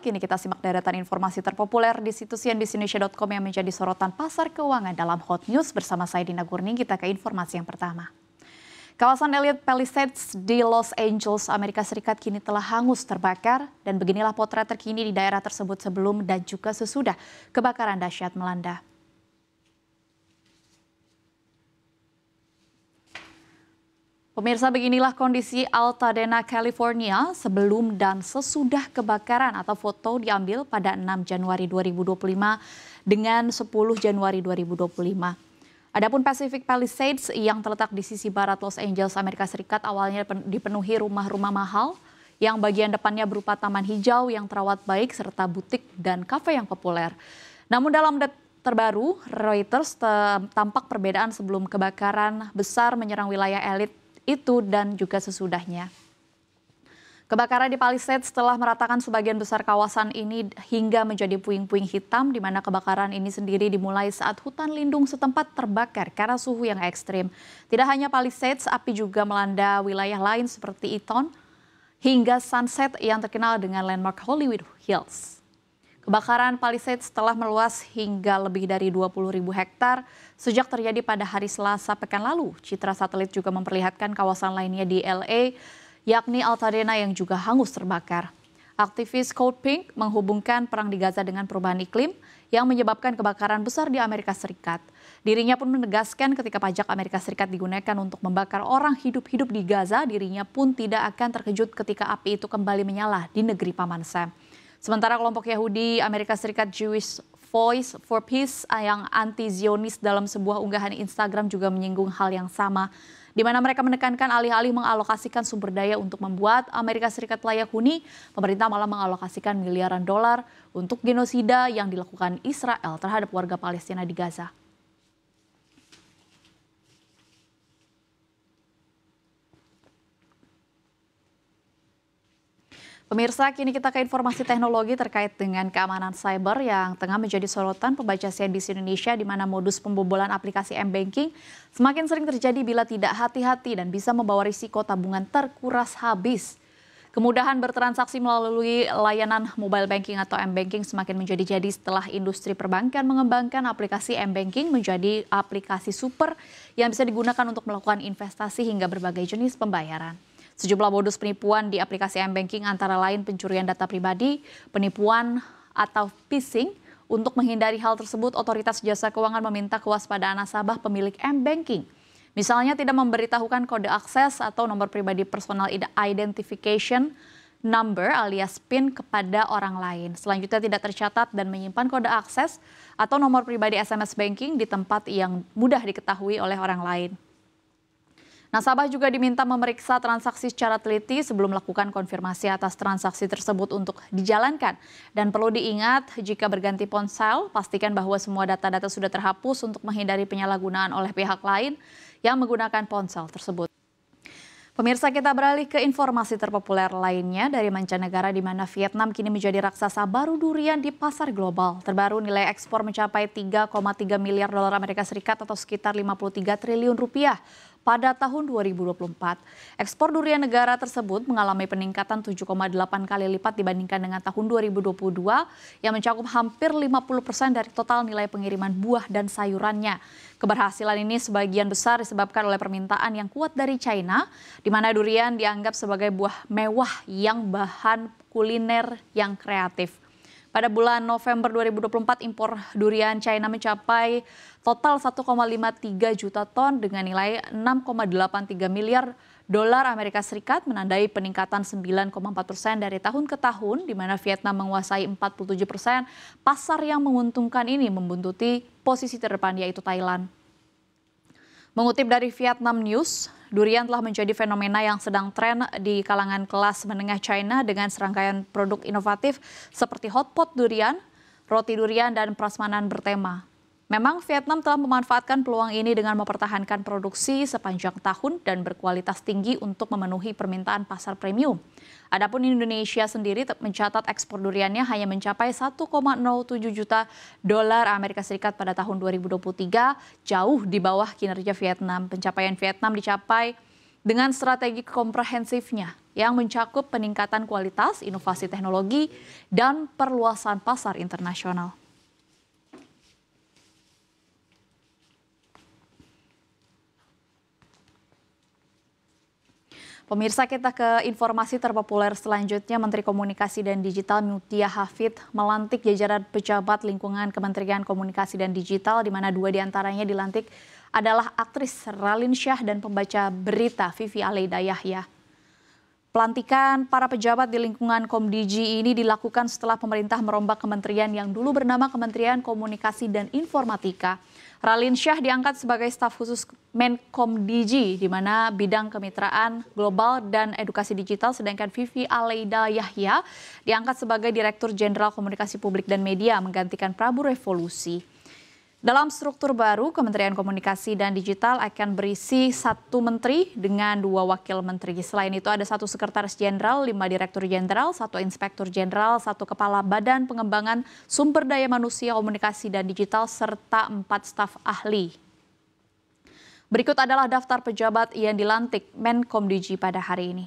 kini kita simak deretan informasi terpopuler di situs cnbcindonesia.com yang menjadi sorotan pasar keuangan dalam Hot News bersama saya Dina Gurning. Kita ke informasi yang pertama. Kawasan Elliott Palisades di Los Angeles, Amerika Serikat kini telah hangus terbakar dan beginilah potret terkini di daerah tersebut sebelum dan juga sesudah kebakaran dahsyat melanda. Pemirsa, beginilah kondisi Altadena, California sebelum dan sesudah kebakaran atau foto diambil pada 6 Januari 2025 dengan 10 Januari 2025. Adapun Pacific Palisades yang terletak di sisi barat Los Angeles, Amerika Serikat awalnya dipenuhi rumah-rumah mahal yang bagian depannya berupa taman hijau yang terawat baik serta butik dan kafe yang populer. Namun dalam terbaru, Reuters tampak perbedaan sebelum kebakaran besar menyerang wilayah Elliott itu dan juga sesudahnya. Kebakaran di Palisades telah meratakan sebagian besar kawasan ini hingga menjadi puing-puing hitam, di mana kebakaran ini sendiri dimulai saat hutan lindung setempat terbakar karena suhu yang ekstrim. Tidak hanya Palisades, api juga melanda wilayah lain seperti Eaton hingga Sunset yang terkenal dengan landmark Hollywood Hills. Kebakaran Palisades telah meluas hingga lebih dari 20.000 hektar sejak terjadi pada hari Selasa pekan lalu. Citra satelit juga memperlihatkan kawasan lainnya di LA, yakni Altadena yang juga hangus terbakar. Aktivis Code Pink menghubungkan perang di Gaza dengan perubahan iklim yang menyebabkan kebakaran besar di Amerika Serikat. Dirinya pun menegaskan ketika pajak Amerika Serikat digunakan untuk membakar orang hidup-hidup di Gaza, dirinya pun tidak akan terkejut ketika api itu kembali menyala di negeri Paman Sam. Sementara kelompok Yahudi Amerika Serikat Jewish Voice for Peace yang anti-Zionis dalam sebuah unggahan Instagram juga menyinggung hal yang sama, di mana mereka menekankan alih-alih mengalokasikan sumber daya untuk membuat Amerika Serikat layak huni, pemerintah malah mengalokasikan miliaran dolar untuk genosida yang dilakukan Israel terhadap warga Palestina di Gaza. Pemirsa, kini kita ke informasi teknologi terkait dengan keamanan cyber yang tengah menjadi sorotan pembaca CNBC Indonesia, di mana modus pembobolan aplikasi M-Banking semakin sering terjadi bila tidak hati-hati dan bisa membawa risiko tabungan terkuras habis. Kemudahan bertransaksi melalui layanan mobile banking atau M-Banking semakin menjadi-jadi setelah industri perbankan mengembangkan aplikasi M-Banking menjadi aplikasi super yang bisa digunakan untuk melakukan investasi hingga berbagai jenis pembayaran. Sejumlah modus penipuan di aplikasi M-Banking antara lain pencurian data pribadi, penipuan atau phishing. Untuk menghindari hal tersebut, otoritas jasa keuangan meminta kewaspadaan nasabah pemilik M-Banking. Misalnya tidak memberitahukan kode akses atau nomor pribadi personal identification number alias PIN kepada orang lain. Selanjutnya tidak tercatat dan menyimpan kode akses atau nomor pribadi SMS banking di tempat yang mudah diketahui oleh orang lain. Nasabah juga diminta memeriksa transaksi secara teliti sebelum melakukan konfirmasi atas transaksi tersebut untuk dijalankan. Dan perlu diingat, jika berganti ponsel, pastikan bahwa semua data-data sudah terhapus untuk menghindari penyalahgunaan oleh pihak lain yang menggunakan ponsel tersebut. Pemirsa, kita beralih ke informasi terpopuler lainnya dari mancanegara, di mana Vietnam kini menjadi raksasa baru durian di pasar global. Terbaru nilai ekspor mencapai 3,3 miliar dolar Amerika Serikat atau sekitar 53 triliun rupiah. Pada tahun 2024, ekspor durian negara tersebut mengalami peningkatan 7,8 kali lipat dibandingkan dengan tahun 2022 yang mencakup hampir 50% dari total nilai pengiriman buah dan sayurannya. Keberhasilan ini sebagian besar disebabkan oleh permintaan yang kuat dari China, di mana durian dianggap sebagai buah mewah yang bahan kuliner yang kreatif. Pada bulan November 2024, impor durian China mencapai total 1,53 juta ton dengan nilai 6,83 miliar dolar Amerika Serikat, menandai peningkatan 9,4% dari tahun ke tahun, di mana Vietnam menguasai 47%. Pasar yang menguntungkan ini membuntuti posisi terdepan yaitu Thailand. Mengutip dari Vietnam News, durian telah menjadi fenomena yang sedang tren di kalangan kelas menengah China dengan serangkaian produk inovatif seperti hotpot durian, roti durian, dan prasmanan bertema. Memang Vietnam telah memanfaatkan peluang ini dengan mempertahankan produksi sepanjang tahun dan berkualitas tinggi untuk memenuhi permintaan pasar premium. Adapun Indonesia sendiri mencatat ekspor duriannya hanya mencapai 1,07 juta dolar Amerika Serikat pada tahun 2023, jauh di bawah kinerja Vietnam. Pencapaian Vietnam dicapai dengan strategi komprehensifnya yang mencakup peningkatan kualitas, inovasi teknologi, dan perluasan pasar internasional. Pemirsa, kita ke informasi terpopuler selanjutnya. Menteri Komunikasi dan Digital Mutia Hafid melantik jajaran pejabat lingkungan Kementerian Komunikasi dan Digital, di mana 2 diantaranya dilantik adalah aktris Raline Shah dan pembaca berita Vivi Aleida Yahya. Pelantikan para pejabat di lingkungan Komdigi ini dilakukan setelah pemerintah merombak kementerian yang dulu bernama Kementerian Komunikasi dan Informatika. Raline Shah diangkat sebagai staf khusus Menkomdigi, di mana bidang kemitraan global dan edukasi digital, sedangkan Vivi Aleida Yahya diangkat sebagai Direktur Jenderal Komunikasi Publik dan Media, menggantikan Prabu Revolusi. Dalam struktur baru, Kementerian Komunikasi dan Digital akan berisi 1 menteri dengan 2 wakil menteri. Selain itu ada 1 sekretaris jenderal, 5 direktur jenderal, 1 inspektur jenderal, 1 kepala Badan Pengembangan Sumber Daya Manusia Komunikasi dan Digital, serta 4 staf ahli. Berikut adalah daftar pejabat yang dilantik Menkomdigi pada hari ini.